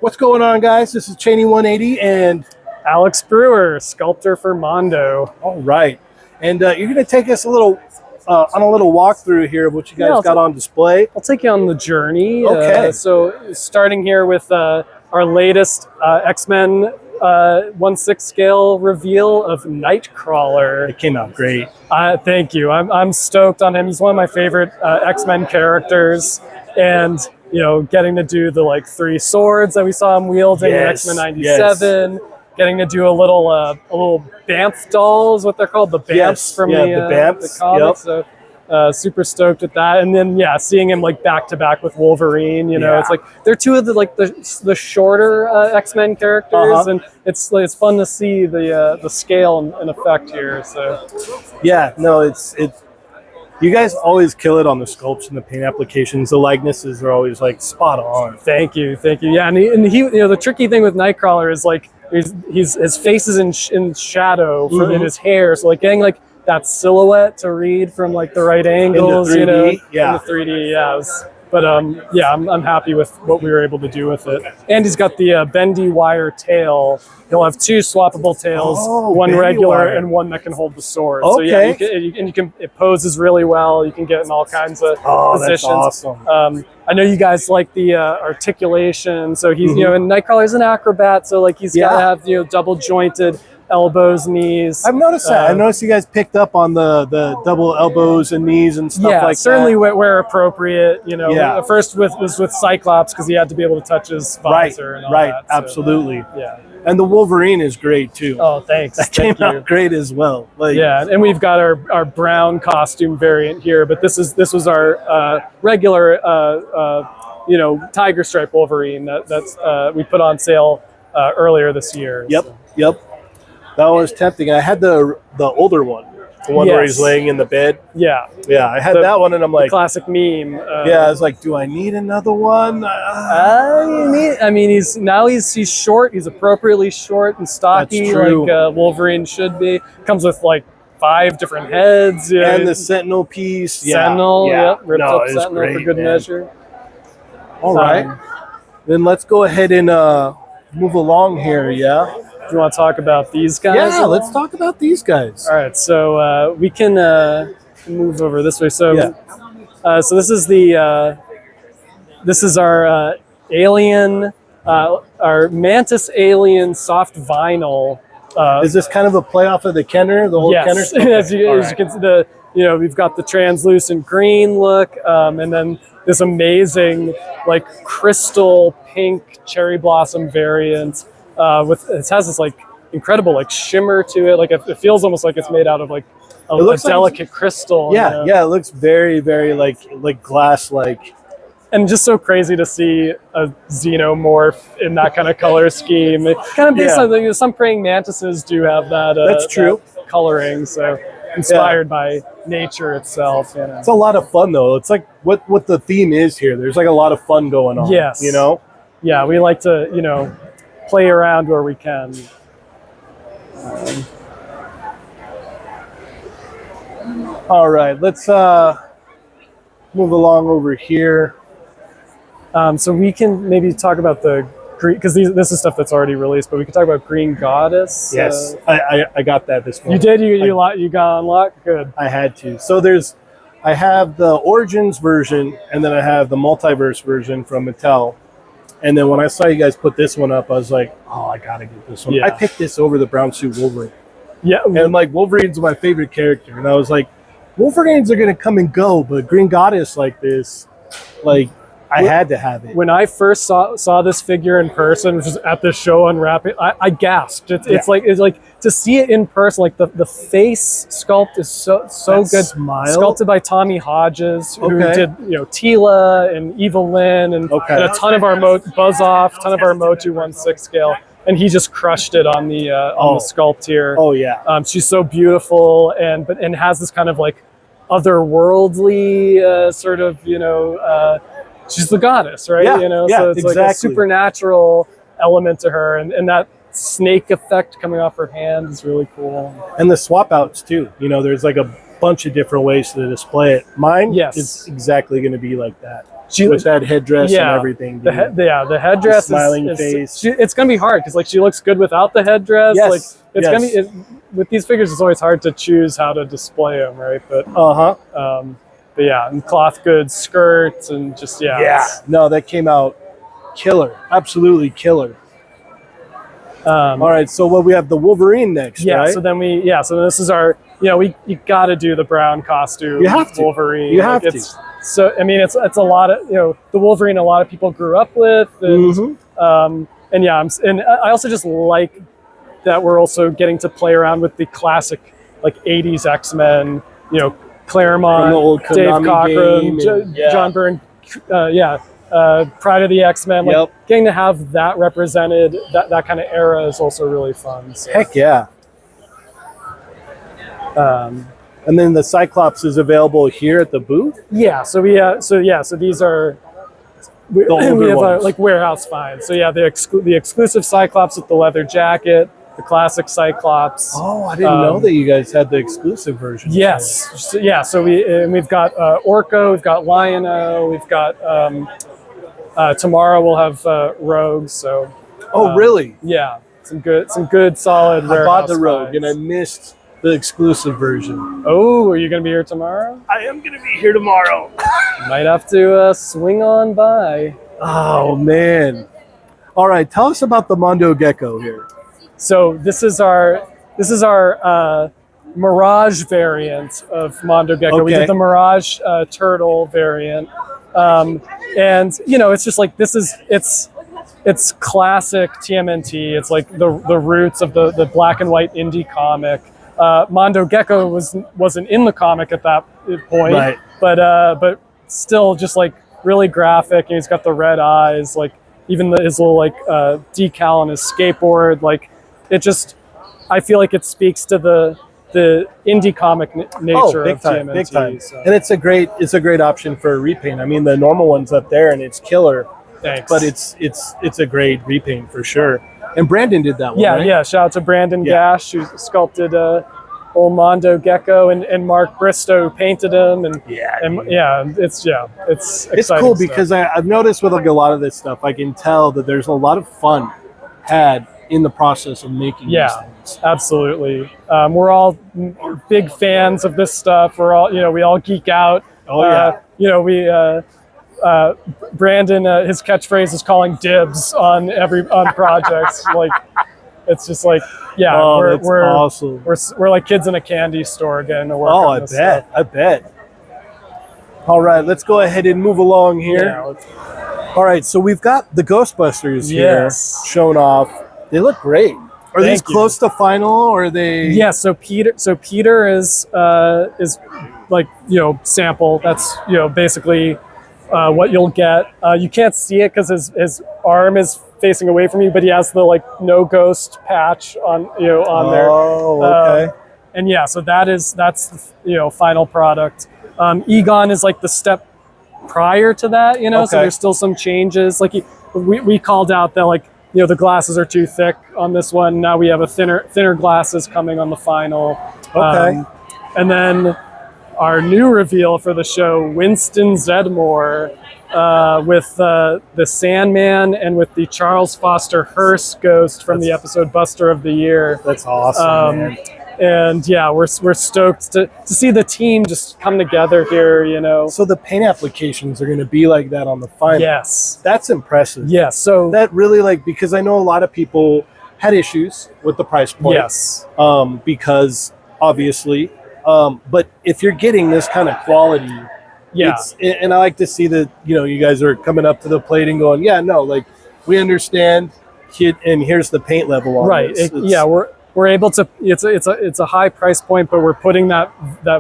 What's going on, guys? This is Cheney 180 and Alex Brewer, sculptor for Mondo. all right. And you're going to take us a little on a little walkthrough here of what you guys got on display. I'll take you on the journey. Okay. So starting here with our latest X-Men 1/6 scale reveal of Nightcrawler. It came out great. Thank you. I'm stoked on him. He's one of my favorite X-Men characters, and you know, getting to do the like 3 swords that we saw him wielding in X-Men 97. Yes. Getting to do a little Bamf doll is what they're called, the Bamfs from the Bamfs. the comics. Yep. So super stoked at that. And then seeing him like back to back with Wolverine, you know, it's like they're two of the shorter X-Men characters, and it's fun to see the scale and effect here. So yeah, no, it's you guys always kill it on the sculpts and the paint applications. The likenesses are always like spot on. Thank you. Yeah, and he you know, the tricky thing with Nightcrawler is like his face is in shadow in his hair, so like getting like that silhouette to read from like the right angles, in the 3D, in the 3D, But I'm happy with what we were able to do with it. And he's got the bendy wire tail. He'll have 2 swappable tails, one regular wire and one that can hold the sword. Okay. So it poses really well. You can get in all kinds of positions. That's awesome. I know you guys like the articulation. So he's you know, and Nightcrawler's an acrobat, so like he's got to have double jointed elbows, knees. I've noticed that. I noticed you guys picked up on the double elbows and knees and stuff like that. Certainly where appropriate. You know, first was with Cyclops because he had to be able to touch his visor and all that. So, absolutely. Yeah. And the Wolverine is great too. Oh, thanks. That came out great as well. Like, and we've got our brown costume variant here, but this was our regular tiger stripe Wolverine that's we put on sale earlier this year. Yep. That was tempting. I had the older one, the one where he's laying in the bed. Yeah, I had that one, and I'm like, classic meme. I was like, do I need another one? He's short. He's appropriately short and stocky, like Wolverine should be. Comes with like 5 different heads, and the Sentinel piece. Sentinel, ripped up Sentinel great, for good measure. All right, then let's go ahead and move along here. Yeah. Do you want to talk about these guys? Yeah, let's talk about these guys. All right, so we can move over this way. So, so this is our alien, our Mantis alien soft vinyl. Is this kind of a play off of the Kenner, the old Kenner? Okay. as you can see, we've got the translucent green look, and then this amazing like crystal pink cherry blossom variant. It has this like incredible like shimmer to it, like it feels almost like it's made out of like a delicate crystal. It looks very, very like glass like, and just so crazy to see a xenomorph in that kind of color scheme. It kind of makes something. Some praying mantises do have that. That's true. That coloring, so inspired by nature itself. You know? It's a lot of fun though. It's like what the theme is here. There's like a lot of fun going on. Yes. You know. Yeah, we like to play around where we can. All right, let's move along over here. So we can maybe talk about the green, because this is stuff that's already released, but we can talk about Green Goddess. Yes, I got that this morning. You did? You got unlocked? Good. I had to. So I have the Origins version, and then I have the Multiverse version from Mattel. And then when I saw you guys put this one up, I was like, oh, I got to get this one. Yeah. I picked this over the brown suit Wolverine. Yeah. And like Wolverine's my favorite character. And I was like, Wolverines are going to come and go, but Green Goddess like this, like I had to have it. When I first saw this figure in person, which was at this show unwrapping, I gasped. It's like to see it in person, like the face sculpt is so good. Smile. Sculpted by Tommy Hodges, who did Tila and Evil Lynn and a ton of our Buzz Off, ton of our Motu 1/6 scale. And he just crushed it on the sculpt here. Oh yeah. She's so beautiful and has this kind of like otherworldly sort of she's the goddess, right? Yeah, so it's like a supernatural element to her, and that snake effect coming off her hand is really cool. And the swap outs too. There's like a bunch of different ways to display it. Mine is exactly going to be like that. with that headdress and everything. The headdress, smiling face. It's gonna be hard because like she looks good without the headdress. Yes. Like it's gonna be with these figures. It's always hard to choose how to display them, right? But but yeah, and cloth goods, skirts, and just No, that came out killer, absolutely killer. All right, so we have the Wolverine next, right? So then so this is our, you got to do the brown costume. You have to. Wolverine. You have to. So I mean, it's a lot of the Wolverine a lot of people grew up with, and and I also just like that we're also getting to play around with the classic like '80s X-Men, Claremont, from the old Dave Konami Cockrum, game, John Byrne, Pride of the X-Men. Like getting to have that represented, that kind of era is also really fun. So. Heck yeah. And then the Cyclops is available here at the booth. Yeah. So so these are we have like warehouse finds. So yeah, the exclusive Cyclops with the leather jacket, the classic Cyclops. Oh, I didn't know that you guys had the exclusive version. Yes. So we've got Orko, we've got Lion-O, we've got tomorrow we'll have Rogue. So. Oh, really? Yeah. Some good solid. I bought the Rogue and I missed the exclusive version. Oh, are you going to be here tomorrow? I am going to be here tomorrow. Might have to swing on by. Oh, man. All right, tell us about the Mondo Gecko here. So this is our Mirage variant of Mondo Gecko. Okay. We did the Mirage turtle variant, and it's just like it's classic TMNT. It's like the roots of the black and white indie comic. Mondo Gecko wasn't in the comic at that point, right. but still just like really graphic, and he's got the red eyes, like even his little like decal on his skateboard, like it just, I feel like it speaks to the indie comic nature of TMNT. Big time. So. And it's a great option for a repaint. I mean, the normal one's up there and it's killer. Thanks. But it's a great repaint for sure. And Brandon did that one, right? Yeah. Shout out to Brandon Gash, who sculpted old Mondo Gecko, and Mark Bristow painted him. And it's cool because I've noticed with like a lot of this stuff, I can tell that there's a lot of fun had in the process of making these things. Absolutely. We're all big fans of this stuff. We're all, we all geek out. Oh yeah. Brandon, his catchphrase is calling dibs on projects. Like, it's just like, we're awesome. We're like kids in a candy store getting to work on this stuff. I bet. All right, let's go ahead and move along here. All right, so we've got the Ghostbusters here shown off. They look great. Are these close to final, or are they? Yeah. So Peter is like sample. That's basically what you'll get. You can't see it because his arm is facing away from you, but he has the like no ghost patch on on there. Oh, okay. And so that's final product. Egon is like the step prior to that, so there's still some changes. Like we called out that like the glasses are too thick on this one. Now we have a thinner glasses coming on the final. Okay. And then our new reveal for the show, Winston Zedmore, with the Sandman and with the Charles Foster Hearst ghost from the episode Buster of the Year. That's awesome, man. And we're stoked to see the team just come together here, So the paint applications are going to be like that on the final. Yes. That's impressive. Yes. So that really because I know a lot of people had issues with the price point. Yes. Because obviously, but if you're getting this kind of quality, and I like to see that, you guys are coming up to the plate and going, we understand, and here's the paint level on this. Right. We're able to. It's a high price point, but we're putting that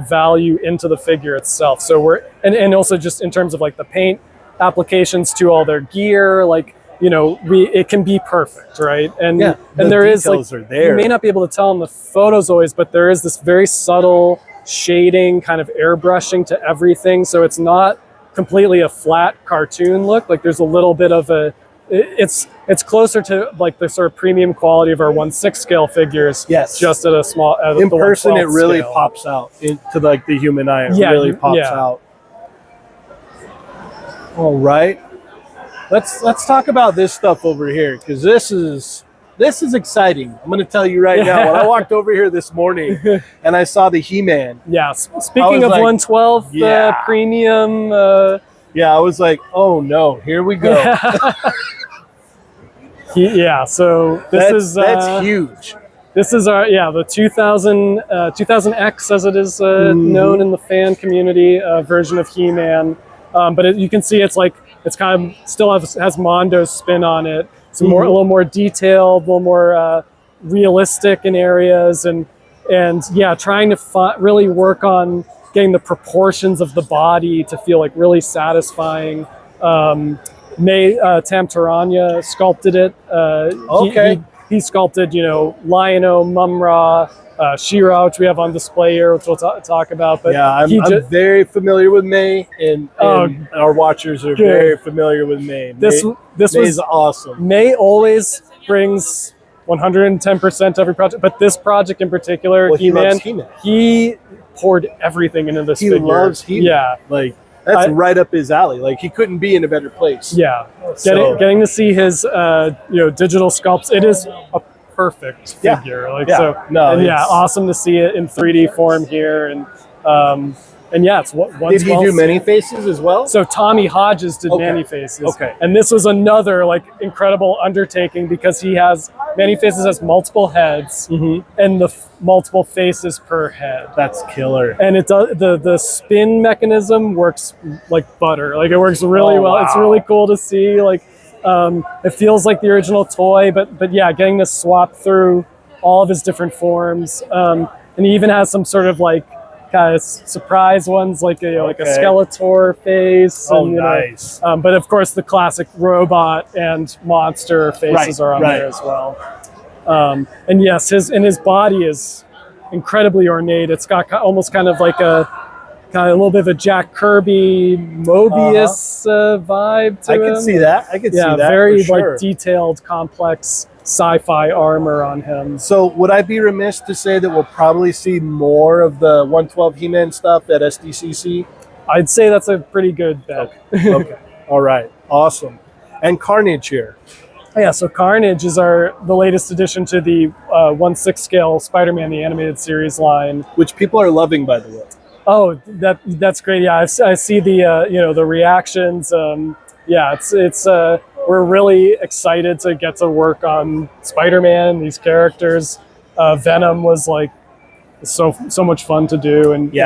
value into the figure itself. So we're and also just in terms of like the paint applications to all their gear, like it can be perfect, right? And there is like you may not be able to tell in the photos always, but there is this very subtle shading, kind of airbrushing to everything. So it's not completely a flat cartoon look. Like there's a little bit of a. It's closer to like the sort of premium quality of our 1/6 scale figures. Yes. Just at a small. In person, it really pops out into like the human eye. It really pops out. All right. Let's talk about this stuff over here, because this is exciting. I'm going to tell you right now. When I walked over here this morning and I saw the He-Man. Yeah. Speaking of like, 112 premium. Yeah, I was like, oh no, here we go. So that's huge. This is our the 2000X, as it is known in the fan community, version of He-Man. But you can see it's kind of still has Mondo's spin on it. It's a little more detailed, a little more realistic in areas, and trying to really work on getting the proportions of the body to feel like really satisfying. Tamtaranya sculpted it. He sculpted, Lion-O, Mum-Ra, She-Ra, which we have on display here, which we'll talk about. But yeah, I'm very familiar with May, and our watchers are very familiar with May. This was awesome. May always brings 110% every project, but this project in particular, He-Man, he poured everything into this figure. He loves He-Man. Yeah. Like, that's right up his alley. Like, he couldn't be in a better place. Yeah. Getting to see his, digital sculpts, it is a perfect figure. Awesome to see it in 3D form here. And it's one. Did he do many faces as well? So Tommy Hodges did many faces. Okay. And this was another incredible undertaking, because many faces has multiple heads and the multiple faces per head. That's killer. And it does the spin mechanism works like butter. Like, it works really well. Wow. It's really cool to see. Like, it feels like the original toy, but getting to swap through all of his different forms. And he even has some sort of kind of surprise ones, like a Skeletor face. Nice. But of course, the classic robot and monster faces are on there as well. And yes, his body is incredibly ornate. It's got almost kind of like a little bit of a Jack Kirby Mobius vibe to I him. can see that. I can see that. Very for sure. Detailed, complex sci-fi armor on him. So would I be remiss to say that we'll probably see more of the 112 He-Man stuff at SDCC? I'd say that's a pretty good bet. Okay. All right. Awesome. And Carnage here. Yeah, so Carnage is the latest addition to the 1/6 scale Spider-Man the Animated Series line, which people are loving, by the way. Oh, that's great. Yeah, I see the the reactions. We're really excited to get to work on Spider-Man, these characters. Venom was so much fun to do, and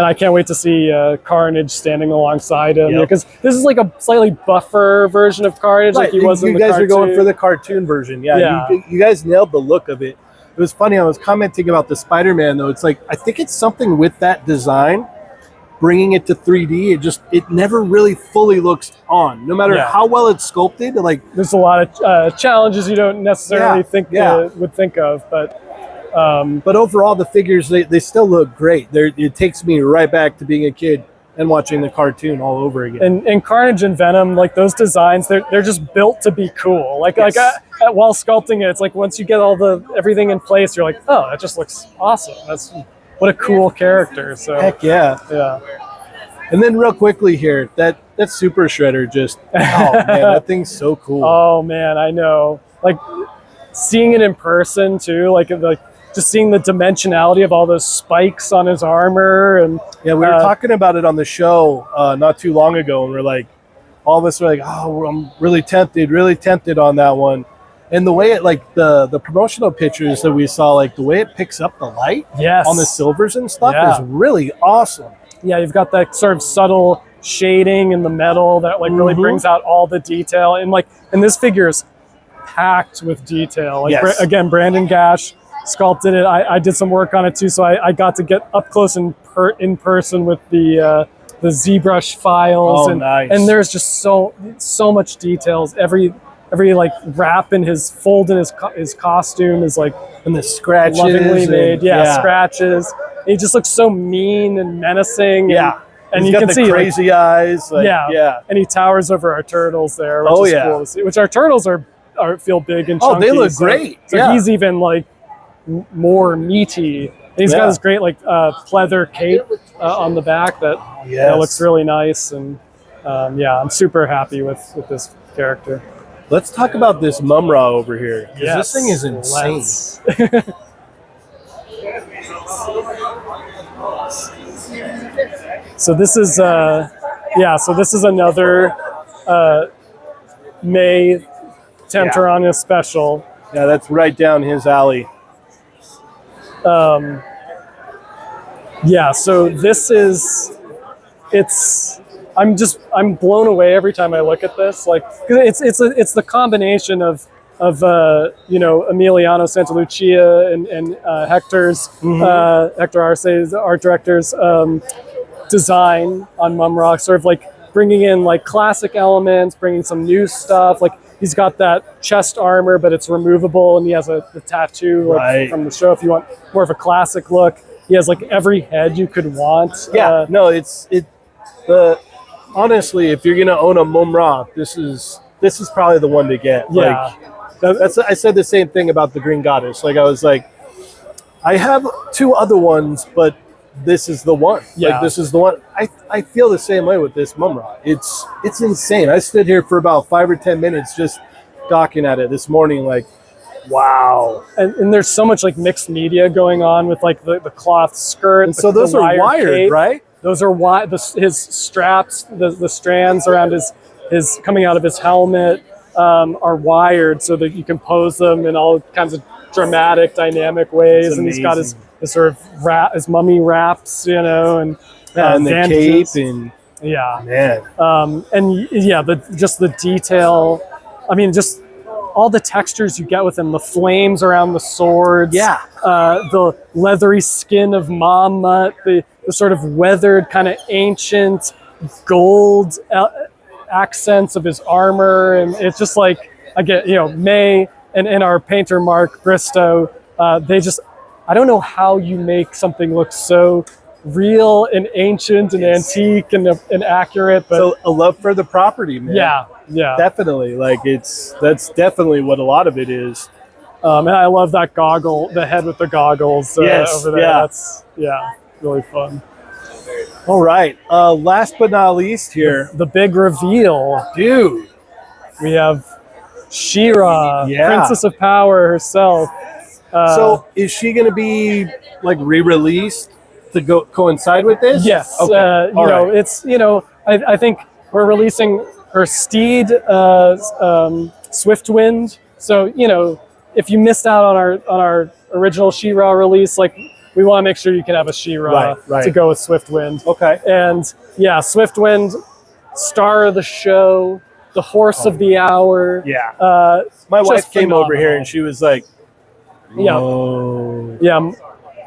I can't wait to see Carnage standing alongside him, because this is like a slightly buffer version of Carnage, like he was in the cartoon. You guys are going for the cartoon version, You guys nailed the look of it. It was funny. I was commenting about the Spider-Man though. It's like, I think it's something with that design, bringing it to 3D. It never really fully looks on, no matter how well it's sculpted. Like, there's a lot of challenges you don't necessarily would think of, but overall the figures they still look great. It takes me right back to being a kid and watching the cartoon all over again. And Carnage and Venom, those designs, they're just built to be cool. While sculpting it, it's like once you get everything in place, you're like, oh, that just looks awesome. What a cool character. So heck yeah. And then real quickly here, that Super Shredder oh man, that thing's so cool. Oh man, I know. Seeing it in person too, just seeing the dimensionality of all those spikes on his armor. And we were talking about it on the show not too long ago, and we're like, all of us were like, oh, I'm really tempted on that one. And the way it, the promotional pictures that we saw, the way it picks up the light on the silvers and stuff is really awesome. Yeah, you've got that sort of subtle shading in the metal that really brings out all the detail. And this figure is packed with detail. Again, Brandon Gash sculpted it. I did some work on it too, so I got to get up close in person with the ZBrush files. Nice. And there's just so much details. Every wrap in his fold in his costume is and the scratches lovingly made. Scratches. He just looks so mean and menacing. And you can see crazy eyes. And he towers over our turtles there, which is cool to see. Which our turtles feel big and chunky. Oh, they look great. So he's even more meaty. And he's got this great pleather cape on the back that looks really nice. And Yeah, I'm super happy with this character. Let's talk about this Mumra over here. 'Cause Yes, this thing is insane. let's. So this is so this is another May Tempterana special. Yeah, that's right down his alley. Yeah, so this is I'm blown away every time I look at this. Like it's the combination of Emiliano Santalucia and Hector's Hector Arce's art director's design on Mumra, sort of like bringing in like classic elements, bringing some new stuff. Like he's got that chest armor, but it's removable, and he has the tattoo from the show. If you want more of a classic look, he has like every head you could want. Yeah, honestly, if you're gonna own a Mumra, this is probably the one to get. Yeah. I said the same thing about the Green Goddess. Like I was like, I have 2 other ones, but this is the one. Yeah. Like this is the one. I feel the same way with this Mumra. It's insane. I stood here for about 5 or 10 minutes just gawking at it this morning. Like, wow. And there's so much like mixed media going on with like the cloth skirt. And so those are wired, cape. right? Those are his straps, the strands around his coming out of his helmet are wired so that you can pose them in all kinds of dramatic, dynamic ways. And he's got his sort of his mummy wraps, and the cape and man, and just the detail. I mean, just all the textures you get with him, the flames around the swords, the leathery skin of Mamut, the sort of weathered kind of ancient gold accents of his armor, and it's just like May and our painter Mark Bristow, I don't know how you make something look so real and ancient and antique and accurate, but so a love for the property, man. Yeah, definitely. Like that's definitely what a lot of it is. And I love that the head with the goggles over there. Yeah. That's really fun. All right, last but not least here, the big reveal, dude. We have She-Ra, Princess of Power herself. So is she going to be like re-released to coincide with this? Yes. Okay. It's I think we're releasing her steed, Swiftwind. So if you missed out on our original She-Ra release, like we want to make sure you can have a She-Ra to go with Swiftwind. Okay. And Swiftwind, star of the show, the horse of the hour. Yeah. My wife came over here and she was like, "Whoa." Yeah.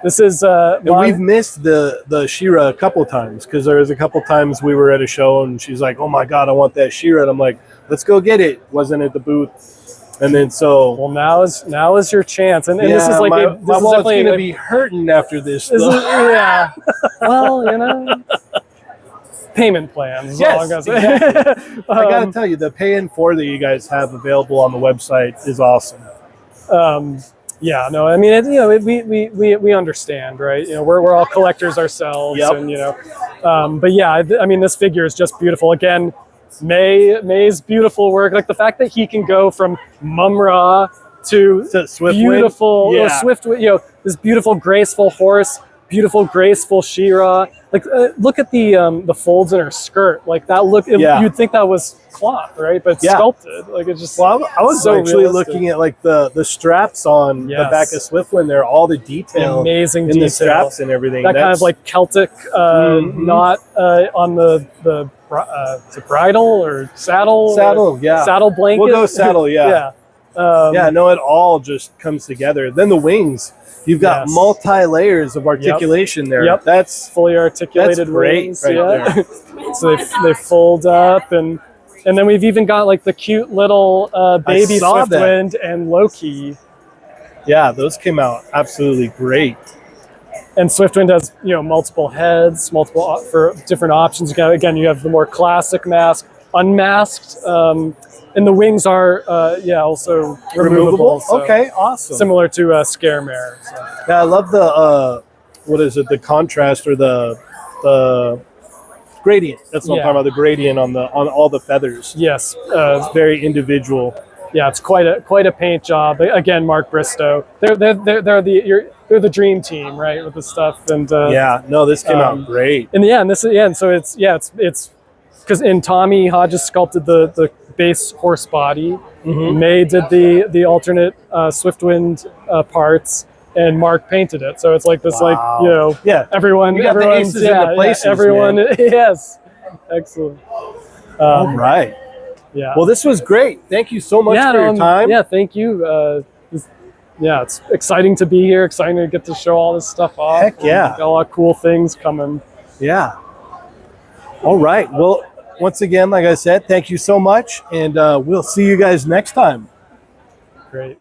This is and we've missed the She-Ra a couple times because there was a couple times we were at a show and she's like, "Oh my god, I want that She-Ra." And I'm like, "Let's go get it." Wasn't at the booth. And then now is your chance. And this is like my wallet's gonna be hurting after this. Yeah. Well, payment plans. Yes, exactly. I gotta tell you, the pay in 4 that you guys have available on the website is awesome. Yeah, no, I mean, we understand, right? We're all collectors ourselves, and but yeah, I mean, this figure is just beautiful. Again, May's beautiful work, like the fact that he can go from Mumra to Swiftwind. Beautiful, Swiftwind, this beautiful, graceful horse, beautiful, graceful She-Ra. Like, look at the folds in her skirt. Like that look, you'd think that was cloth, right? But it's sculpted. Like it's just. Well, I was so actually realistic. looking at like the straps on the back of Swiftwind. There, all the detail, amazing in detail. the straps and everything. That kind of like Celtic knot on the is it bridle or saddle? Saddle blanket. We'll go saddle. Yeah. No, it all just comes together. Then the wings. You've got multi layers of articulation there. Yep. That's fully articulated. That's great wings. there. So they fold up, and then we've even got like the cute little baby Swiftwind and Loki. Yeah, those came out absolutely great. And Swiftwind has multiple heads, for different options. Again, you have the more classic mask, unmasked. And the wings are, also removable. So okay, awesome. Similar to Scaremare. So. Yeah, I love the, the contrast or the gradient. That's what I'm Yeah. talking about. The gradient on all the feathers. Yes. It's very individual. Yeah, it's quite a paint job. Again, Mark Bristow. They're the dream team, right, with the stuff. And Yeah, no, this came out great. And so it's because Tommy Hodges sculpted the base horse body. May did the alternate Swiftwind parts, and Mark painted it. So it's like this, Wow. Yeah, everyone, we got the everyone's aces in the places, everyone, man. yes, excellent. All right. Yeah. Well, this was great. Thank you so much for your time. Yeah, thank you. It's exciting to be here. Exciting to get to show all this stuff off. Heck yeah. Got a lot of cool things coming. Yeah. All right. Well, once again, like I said, thank you so much, and we'll see you guys next time. Great.